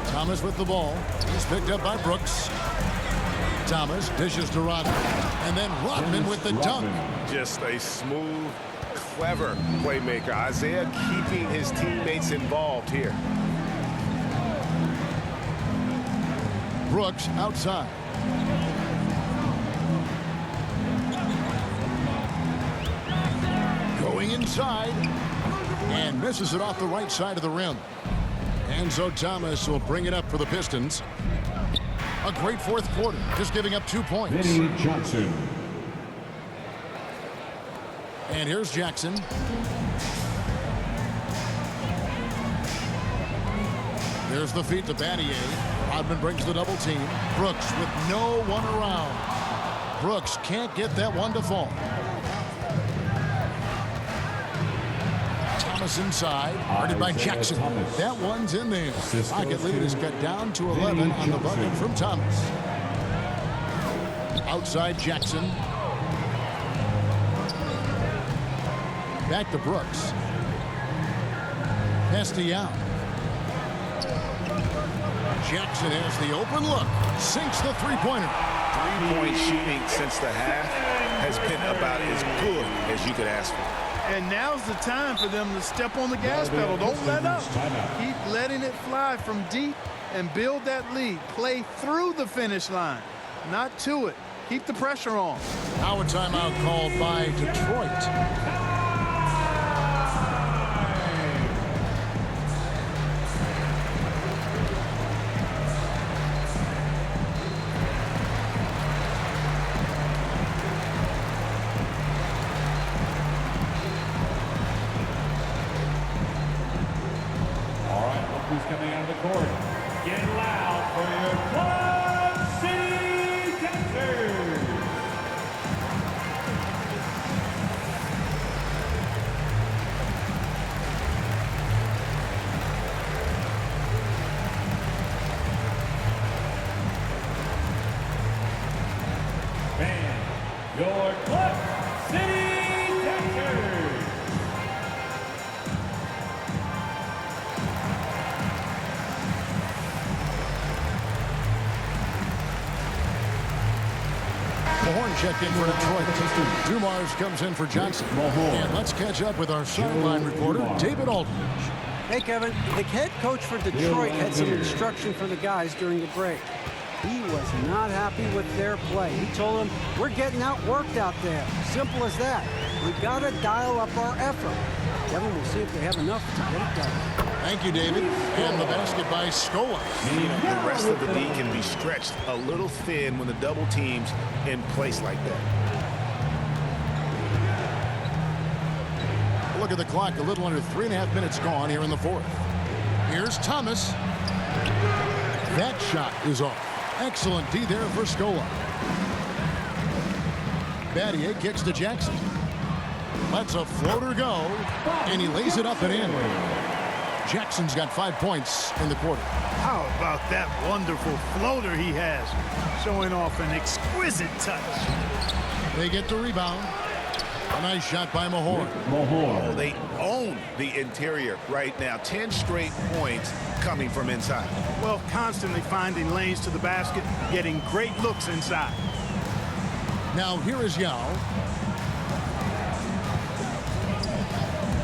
Thomas with the ball. He's picked up by Brooks. Thomas dishes to Rodman. And then Rodman with the dunk. Just a smooth, clever playmaker. Isaiah keeping his teammates involved here. Brooks outside. Going inside. And misses it off the right side of the rim. And so Thomas will bring it up for the Pistons. A great 4th quarter, just giving up 2 points. Vinny Johnson. And here's Jackson. There's the feed to Battier. Rodman brings the double team. Brooks with no one around. Brooks can't get that one to fall. Thomas inside, guarded by Jackson. That one's in there. Pocket lead is cut down to 11 on the bucket from Thomas. Outside Jackson. Back to Brooks. Pass to Young. Jackson has the open look. Sinks the three-pointer. Three-point shooting since the half has been about as good as you could ask for. And now's the time for them to step on the gas pedal. Don't let up. Keep letting it fly from deep and build that lead. Play through the finish line, not to it. Keep the pressure on. Now a timeout called by Detroit. Who's coming out of the court? Get loud for your Club City Dancers! Band, your Club City Dancers! Mahorn checked in for Detroit. Dumars comes in for Johnson. And let's catch up with our sideline reporter, David Aldridge. Hey, Kevin. The head coach for Detroit had some instruction for the guys during the break. He was not happy with their play. He told them, we're getting outworked out there. Simple as that. We've got to dial up our effort. Kevin, we'll see if they have enough to get it done. Thank you, David. And the basket by Scola. The rest of the D can be stretched a little thin when the double team's in place like that. Look at the clock. A little under 3.5 minutes gone here in the fourth. Here's Thomas. That shot is off. Excellent D there for Scola. Battier kicks to Jackson. Lets a floater go, and he lays it up and in. Jackson's got 5 points in the quarter. How about that wonderful floater he has, showing off an exquisite touch. They get the rebound. A nice shot by Mahorn. Oh, they own the interior right now. 10 straight points coming from inside. Well, constantly finding lanes to the basket, getting great looks inside. Now here is Yao.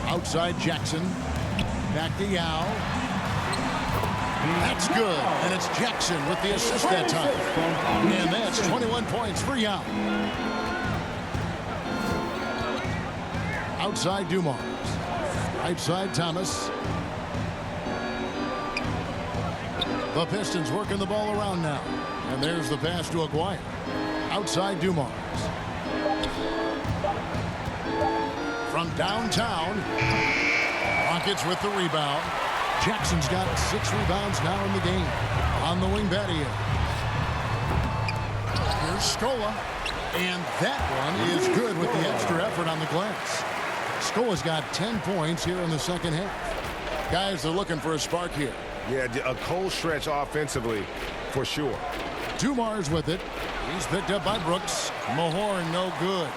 Outside Jackson. Back to Yao. That's good. And it's Jackson with the assist that time. And that's 21 points for Yao. Outside Dumars. Right side Thomas. The Pistons working the ball around now. And there's the pass to Aguirre. Outside Dumars. From downtown. Rockets with the rebound. Jackson's got 6 rebounds now in the game. On the wing, Battier. Here's Scola. And that one is good with the extra effort on the glass. Scola's got 10 points here in the second half. Guys, they're looking for a spark here. Yeah, a cold stretch offensively, for sure. Dumars with it. He's picked up by Brooks. Mahorn, no good.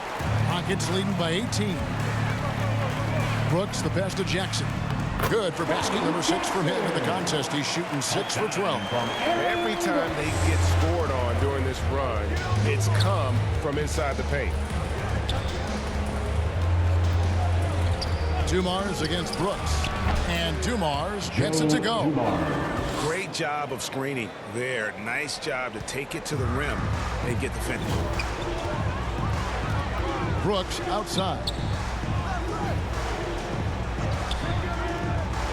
Rockets leading by 18. Brooks, the pass to Jackson. Good for basket number 6 from him in the contest. He's shooting 6 for 12. Every time they get scored on during this run, it's come from inside the paint. Dumars against Brooks. And Dumars gets it to go. Great job of screening there. Nice job to take it to the rim and get the finish. Brooks outside.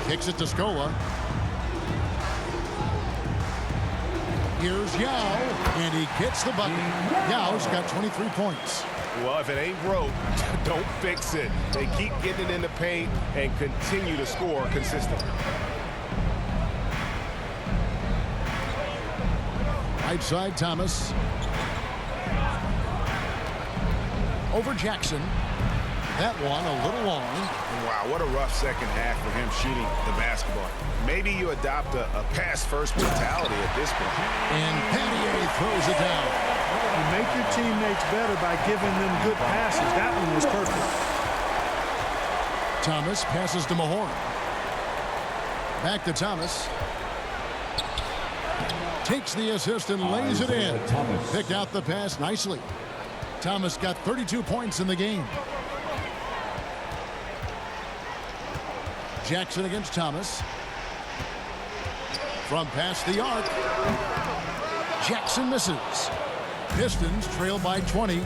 Kicks it to Scola. Here's Yao, and he gets the bucket. Yao's got 23 points. Well, if it ain't broke, don't fix it. They keep getting it in the paint and continue to score consistently. Right side, Thomas. Over Jackson. That one a little long. Wow, what a rough second half for him shooting the basketball. Maybe you adopt a pass-first mentality at this point. And Pattier throws it down. You make your teammates better by giving them good passes. That one was perfect. Thomas passes to Mahorn. Back to Thomas. Takes the assist and lays it in. Picked out the pass nicely. Thomas got 32 points in the game. Jackson against Thomas. From past the arc. Jackson misses. Pistons trail by 20.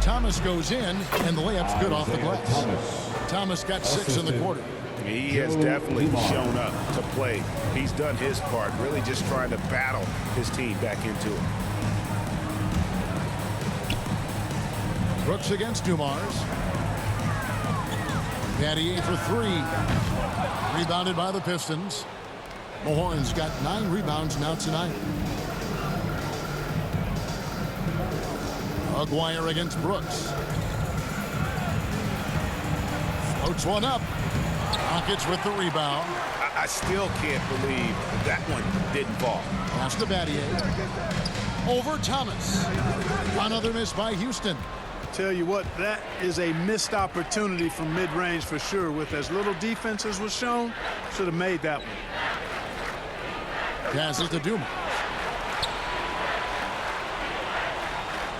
Thomas goes in, and the layup's good off the glass. Thomas got 6 in the quarter. He has definitely shown up to play. He's done his part, really just trying to battle his team back into it. Brooks against Dumars. Pattier for 3. Rebounded by the Pistons. Mahorn's got 9 rebounds now tonight. Aguirre against Brooks. Floats one up. Rockets with the rebound. I still can't believe that one didn't fall. Pass to Pattier. Over Thomas. Another miss by Houston. Tell you what, that is a missed opportunity from mid-range for sure. With as little defense as was shown, should have made that one. Passes to Dumars.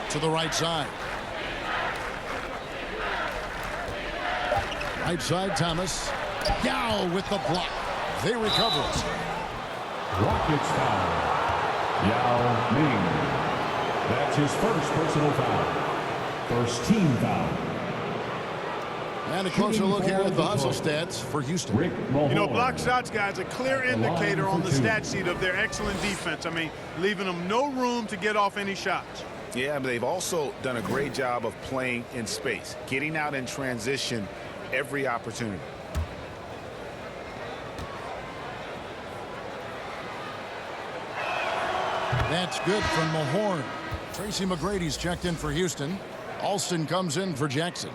To the right side. Right side, Thomas. Yao with the block. They recover it. Rockets foul. Yao Ming. That's his first personal foul. First team foul. And a closer look here at the hustle stats for Houston. You know, block shots, guys, a clear indicator on the stat sheet of their excellent defense. I mean, leaving them no room to get off any shots. Yeah, but they've also done a great job of playing in space, getting out in transition every opportunity. That's good from Mahorn. Tracy McGrady's checked in for Houston. Alston comes in for Jackson.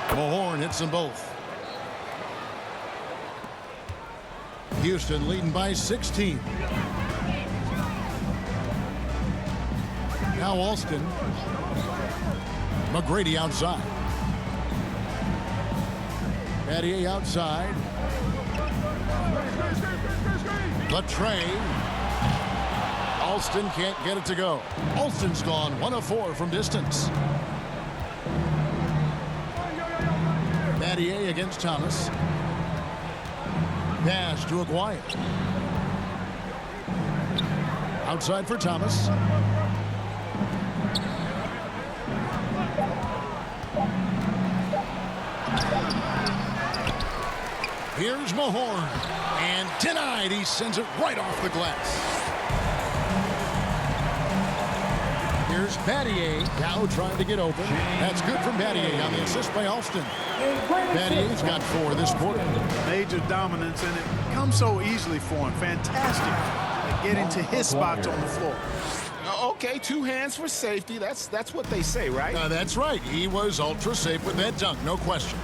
Mahorn hits them both. Houston leading by 16. Now Alston. McGrady outside. Pattier outside. Latre. Alston can't get it to go. Alston's gone 1 of 4 from distance. Pattier against Thomas. Pass to Aguirre. Outside for Thomas. Here's Mahorn. And denied. He sends it right off the glass. Here's Pattier. Now trying to get open. That's good from Pattier on the assist by Alston. Pattier's got 4 this quarter. Major dominance, and it comes so easily for him. Fantastic at getting to his spots on the floor. Okay, 2 hands for safety. That's what they say, right? That's right. He was ultra safe with that dunk, no question.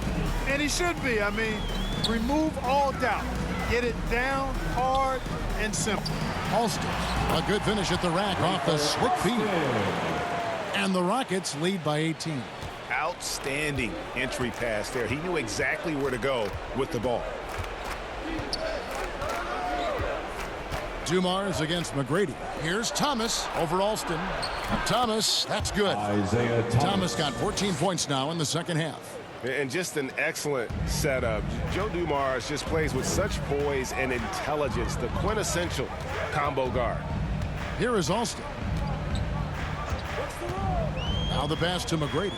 And he should be. I mean, remove all doubt. Get it down, hard, and simple. Alston, a good finish at the rack off the slick feed. And the Rockets lead by 18. Outstanding entry pass there. He knew exactly where to go with the ball. Dumars against McGrady. Here's Thomas over Alston. Thomas, that's good. Thomas got 14 points now in the second half. And just an excellent setup. Joe Dumars just plays with such poise and intelligence, the quintessential combo guard. Here is Alston. Now the pass to McGrady.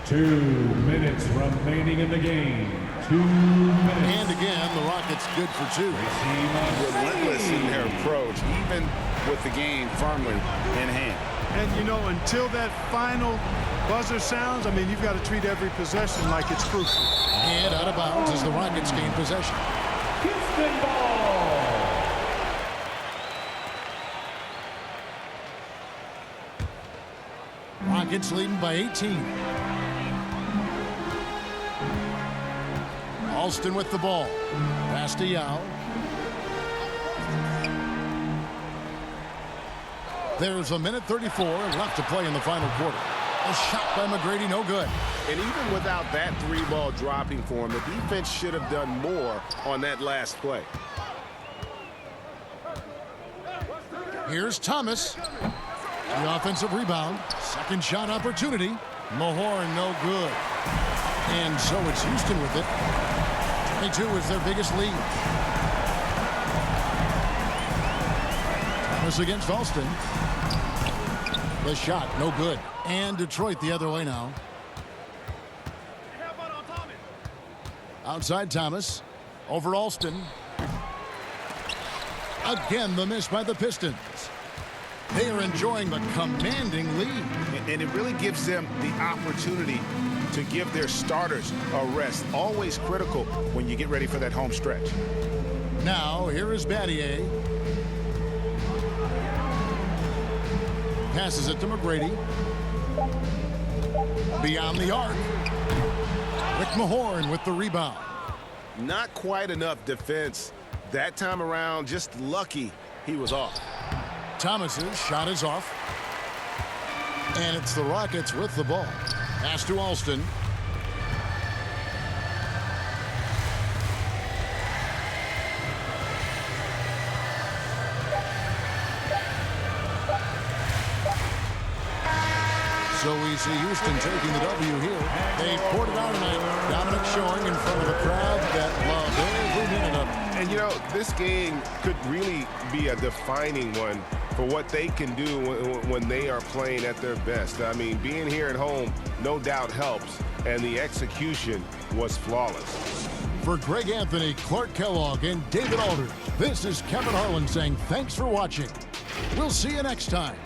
2 minutes remaining in the game. 2 minutes. And again, the Rockets good for 2. Relentless in their approach, even with the game firmly in hand. And, you know, until that final buzzer sounds, I mean, you've got to treat every possession like it's crucial. And out of bounds as the Rockets gain possession. Houston ball. Rockets leading by 18. Alston with the ball. Pass to Yao. There's a minute 34 left to play in the final quarter. A shot by McGrady, no good. And even without that 3-ball dropping for him, the defense should have done more on that last play. Here's Thomas. The offensive rebound. Second shot opportunity. Mahorn, no good. And so it's Houston with it. 22 is their biggest lead. Thomas against Alston. The shot, no good. And Detroit the other way now. Outside Thomas. Over Alston. Again, the miss by the Pistons. They are enjoying a commanding lead. And it really gives them the opportunity to give their starters a rest. Always critical when you get ready for that home stretch. Now, here is Battier. Passes it to McGrady. Beyond the arc. Rick Mahorn with the rebound. Not quite enough defense that time around. Just lucky he was off. Thomas's shot is off. And it's the Rockets with the ball. Pass to Alston. So we see Houston taking the W here. They poured it out tonight. Dominant showing in front of a crowd that loved every minute of it. And, you know, this game could really be a defining one for what they can do when they are playing at their best. I mean, being here at home, no doubt helps, and the execution was flawless. For Greg Anthony, Clark Kellogg, and David Aldridge, this is Kevin Harlan saying thanks for watching. We'll see you next time.